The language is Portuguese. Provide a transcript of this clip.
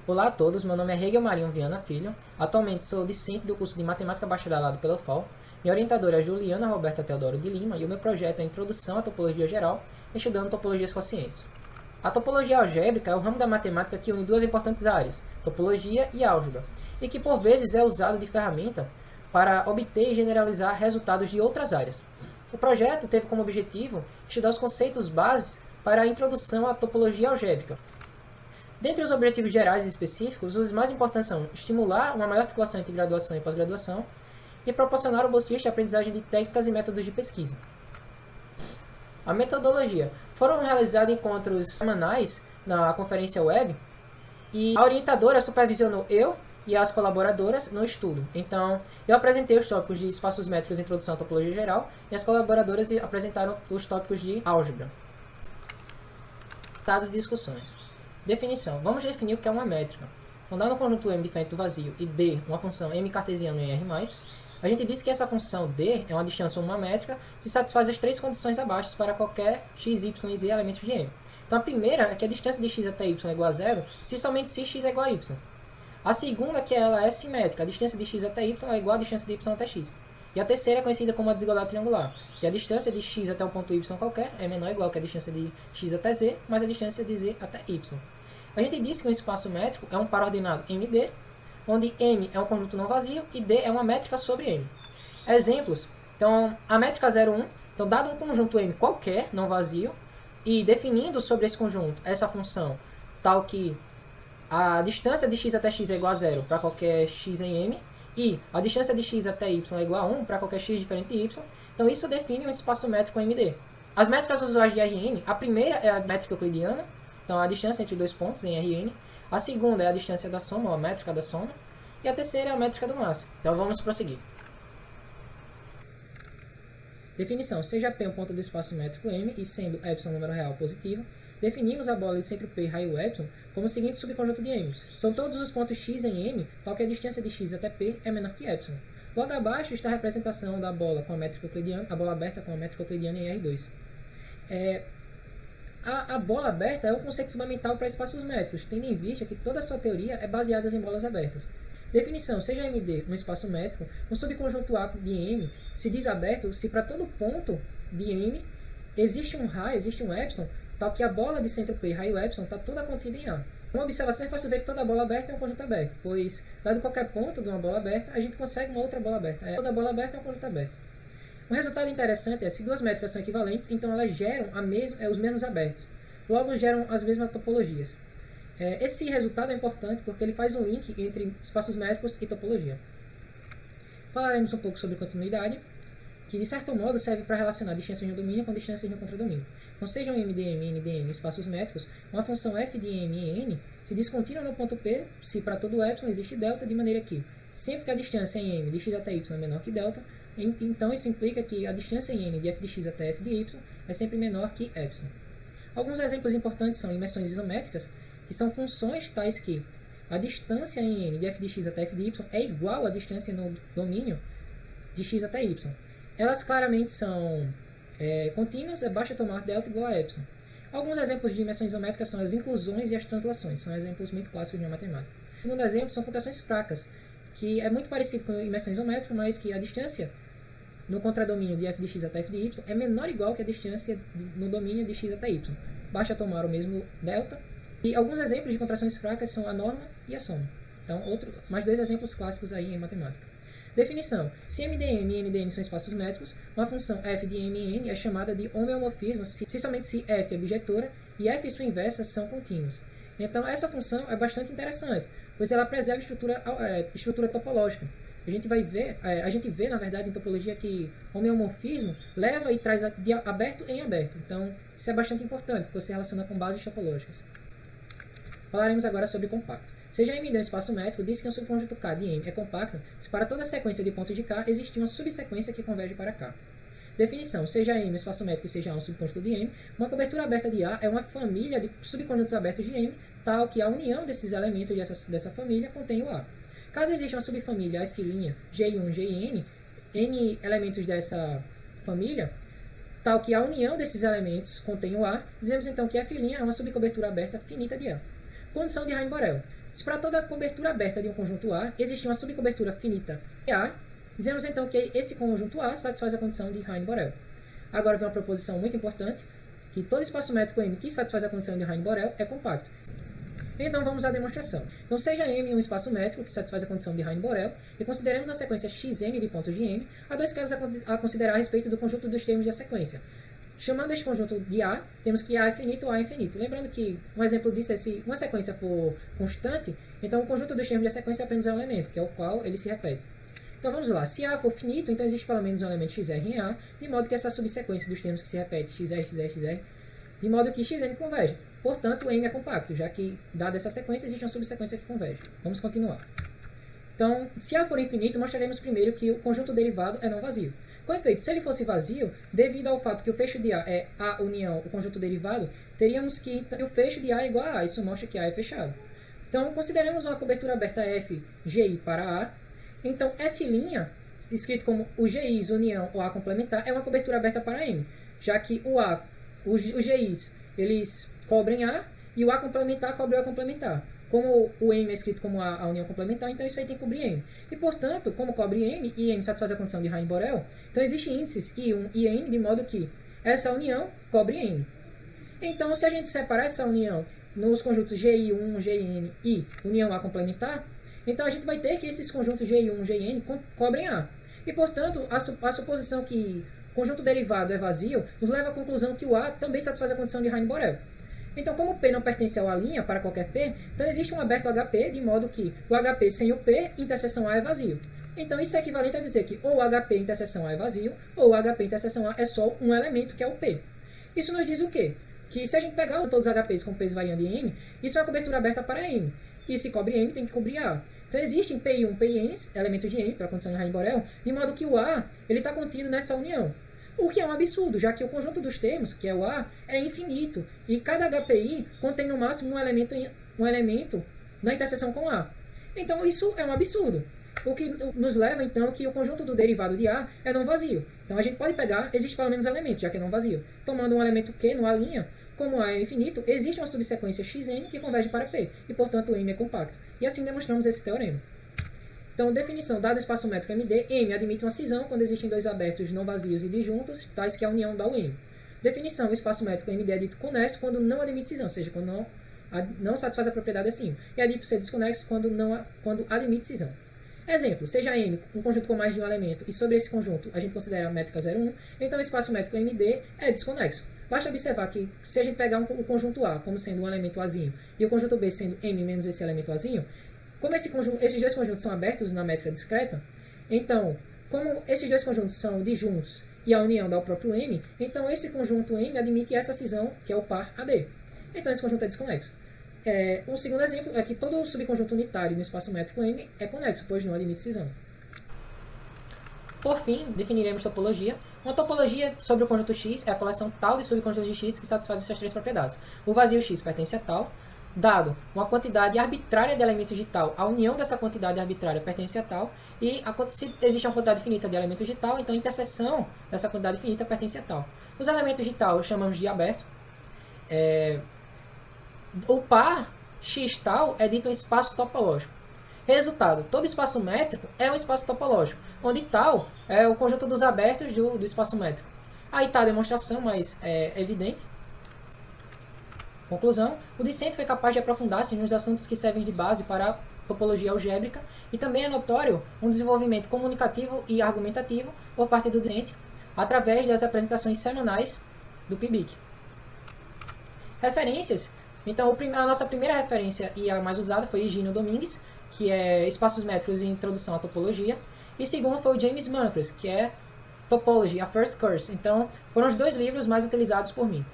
Olá a todos, meu nome é Hegel Marinho Viana Filho, atualmente sou discente do curso de Matemática Bacharelado pela UFAL, minha orientadora é Juliana Roberta Teodoro de Lima e o meu projeto é Introdução à Topologia Geral, estudando topologias quocientes. A topologia algébrica é o ramo da matemática que une duas importantes áreas, topologia e álgebra, e que por vezes é usado de ferramenta para obter e generalizar resultados de outras áreas. O projeto teve como objetivo estudar os conceitos bases para a introdução à topologia algébrica. Dentre os objetivos gerais e específicos, os mais importantes são estimular uma maior articulação entre graduação e pós-graduação e proporcionar ao bolsista a aprendizagem de técnicas e métodos de pesquisa. A metodologia. Foram realizados encontros semanais na conferência web e a orientadora supervisionou eu e as colaboradoras no estudo. Então, eu apresentei os tópicos de espaços métricos e introdução à topologia geral e as colaboradoras apresentaram os tópicos de álgebra. Dados e discussões. Definição. Vamos definir o que é uma métrica. Então, dado um conjunto M diferente do vazio e D, uma função M cartesiana em R+, a gente diz que essa função D é uma distância ou uma métrica se satisfaz as três condições abaixo para qualquer x, y e z elementos de M. Então, a primeira é que a distância de x até y é igual a zero se somente se x é igual a y. A segunda é que ela é simétrica, a distância de x até y é igual à distância de y até x. E a terceira é conhecida como a desigualdade triangular, que a distância de x até um ponto y qualquer é menor ou igual que a distância de x até z, mais a distância de z até y. A gente disse que um espaço métrico é um par ordenado MD, onde M é um conjunto não vazio e D é uma métrica sobre M. Exemplos. Então, a métrica 0,1, então, dado um conjunto M qualquer, não vazio, e definindo sobre esse conjunto essa função tal que a distância de x até x é igual a 0 para qualquer x em M, e a distância de x até y é igual a 1 para qualquer x diferente de y, então isso define um espaço métrico MD. As métricas usuais de Rn, a primeira é a métrica euclidiana, então, a distância entre dois pontos em Rn. A segunda é a distância da soma, ou a métrica da soma. E a terceira é a métrica do máximo. Então, vamos prosseguir. Definição. Seja P um ponto do espaço métrico M e sendo epsilon número real positivo, definimos a bola de centro P raio epsilon como o seguinte subconjunto de M. São todos os pontos x em M, tal que a distância de x até P é menor que epsilon. Logo abaixo está a representação da bola com a métrica euclidiana, a bola aberta com a métrica euclidiana em R2. A bola aberta é um conceito fundamental para espaços métricos, tendo em vista que toda a sua teoria é baseada em bolas abertas. Definição. Seja MD um espaço métrico, um subconjunto A de M se diz aberto se para todo ponto de M existe um raio, existe um epsilon, tal que a bola de centro P, raio epsilon, está toda contida em A. Uma observação é fácil ver que toda bola aberta é um conjunto aberto, pois, dado qualquer ponto de uma bola aberta, a gente consegue uma outra bola aberta. Toda bola aberta é um conjunto aberto. Um resultado interessante é se duas métricas são equivalentes, então elas geram os mesmos abertos. Logo, geram as mesmas topologias. Esse resultado é importante porque ele faz um link entre espaços métricos e topologia. Falaremos um pouco sobre continuidade, que de certo modo serve para relacionar distâncias de um domínio com distâncias de um contradomínio. Então, sejam MDM e NDM espaços métricos, uma função f de M em N se descontínua no ponto P se para todo epsilon existe delta, de maneira que, sempre que a distância em M de x até y é menor que delta, então isso implica que a distância em N de f de x até f de y é sempre menor que epsilon. Alguns exemplos importantes são imersões isométricas, que são funções tais que a distância em N de f de x até f de y é igual à distância no domínio de x até y. Elas claramente são contínuas, basta tomar delta igual a epsilon. Alguns exemplos de imersões isométricas são as inclusões e as translações, são exemplos muito clássicos de matemática. O segundo exemplo são contações fracas, que é muito parecido com imersão isométrica, mas que a distância no contradomínio de f de x até f de y é menor ou igual que a distância no domínio de x até y. Basta tomar o mesmo delta. E alguns exemplos de contrações fracas são a norma e a soma. Então, mais dois exemplos clássicos aí em matemática. Definição. Se MDM e NDN são espaços métricos, uma função f de M em N é chamada de homeomorfismo se somente se f é bijetora e f e sua inversa são contínuos. Então, essa função é bastante interessante, pois ela preserva estrutura topológica. A gente vê, na verdade, em topologia que homeomorfismo leva e traz de aberto em aberto. Então, isso é bastante importante, porque se relaciona com bases topológicas. Falaremos agora sobre compacto. Seja M de um espaço métrico, diz que um subconjunto K de M é compacto se para toda sequência de pontos de K existir uma subsequência que converge para K. Definição. Seja M um espaço métrico e seja A um subconjunto de M, uma cobertura aberta de A é uma família de subconjuntos abertos de M, tal que a união desses elementos dessa família contém o A. Caso exista uma subfamília F', G1, G e N elementos dessa família, tal que a união desses elementos contém o A, dizemos então que F' é uma subcobertura aberta finita de A. Condição de Heine-Borel. Se para toda cobertura aberta de um conjunto A existir uma subcobertura finita A, dizemos então que esse conjunto A satisfaz a condição de Heine-Borel. Agora vem uma proposição muito importante, que todo espaço métrico M que satisfaz a condição de Heine-Borel é compacto. Então vamos à demonstração. Então seja M um espaço métrico que satisfaz a condição de Heine-Borel e consideremos a sequência Xn de pontos de M, há dois casos a considerar a respeito do conjunto dos termos da sequência. Chamando este conjunto de A, temos que A é finito ou A é infinito. Lembrando que um exemplo disso é se uma sequência for constante, então o conjunto dos termos da sequência é apenas um elemento, que é o qual ele se repete. Então vamos lá, se A for finito, então existe pelo menos um elemento xr em A, de modo que essa subsequência dos termos que se repete, xr, xr, xr, de modo que xn converge. Portanto, M é compacto, já que, dada essa sequência, existe uma subsequência que converge. Vamos continuar. Então, se A for infinito, mostraremos primeiro que o conjunto derivado é não vazio. Com efeito, se ele fosse vazio, devido ao fato que o fecho de A é A união o conjunto derivado, teríamos que o fecho de A é igual a A, isso mostra que A é fechado. Então, consideremos uma cobertura aberta F, GI para A. Então, F', escrito como o GIs união ou A complementar, é uma cobertura aberta para M, já que os GIs, eles cobrem A e o A complementar cobre o A complementar. Como o M é escrito como a união complementar, então isso aí tem que cobrir M. E, portanto, como cobre M, e M satisfaz a condição de Heine-Borel, então existem índices I1 e N, de modo que essa união cobre M. Então, se a gente separar essa união nos conjuntos GI1, GN e união A complementar, então a gente vai ter que esses conjuntos GI1, GN cobrem A. E, portanto, a suposição que o conjunto derivado é vazio nos leva à conclusão que o A também satisfaz a condição de Heine-Borel. Então, como P não pertence ao A' para qualquer P, então existe um aberto HP, de modo que o HP sem o P, interseção A é vazio. Então, isso é equivalente a dizer que ou o HP interseção A é vazio, ou o HP interseção A é só um elemento, que é o P. Isso nos diz o quê? Que se a gente pegar todos os HPs com P's variando em M, isso é uma cobertura aberta para M. E se cobre M, tem que cobrir A. Então, existem P1, Pns, elementos de M, para a condição de Heine-Borel, de modo que o A está contido nessa união. O que é um absurdo, já que o conjunto dos termos, que é o A, é infinito. E cada HPI contém no máximo um elemento na interseção com A. Então isso é um absurdo. O que nos leva, então, que o conjunto do derivado de A é não vazio. Então a gente pode pegar, existe pelo menos um elemento, já que é não vazio. Tomando um elemento Q no A', como A é infinito, existe uma subsequência Xn que converge para P. E, portanto, M é compacto. E assim demonstramos esse teorema. Então, definição, dado o espaço métrico MD, M admite uma cisão quando existem dois abertos não vazios e disjuntos, tais que a união dá o M. Definição, o espaço métrico MD é dito conexo quando não admite cisão, ou seja, quando não satisfaz a propriedade assim. E é dito ser desconexo quando admite cisão. Exemplo, seja M um conjunto com mais de um elemento e sobre esse conjunto a gente considera a métrica 0,1, então o espaço métrico MD é desconexo. Basta observar que se a gente pegar o conjunto A como sendo um elemento Azinho e o conjunto B sendo M menos esse elemento Azinho, como esses dois conjuntos são abertos na métrica discreta, então, como esses dois conjuntos são disjuntos e a união dá o próprio M, então esse conjunto M admite essa cisão, que é o par AB. Então esse conjunto é desconexo. Um segundo exemplo é que todo subconjunto unitário no espaço métrico M é conexo, pois não admite cisão. Por fim, definiremos topologia. Uma topologia sobre o conjunto X é a coleção tal de subconjuntos de X que satisfaz essas três propriedades. O vazio X pertence a tal. Dado uma quantidade arbitrária de elementos de tal, a união dessa quantidade arbitrária pertence a tal, e se existe uma quantidade finita de elementos de tal, então a interseção dessa quantidade finita pertence a tal. Os elementos de tal chamamos de aberto. O par X tal é dito um espaço topológico. Resultado, todo espaço métrico é um espaço topológico, onde tal é o conjunto dos abertos do espaço métrico. Aí está a demonstração, mas é evidente. Conclusão, o discente foi capaz de aprofundar-se nos assuntos que servem de base para a topologia algébrica e também é notório um desenvolvimento comunicativo e argumentativo por parte do discente através das apresentações semanais do PIBIC. Referências. Então, a nossa primeira referência e a mais usada foi Higino Domingues, que é Espaços Métricos e Introdução à Topologia. E segundo foi o James Munkers, que é Topology, a First Course. Então, foram os dois livros mais utilizados por mim.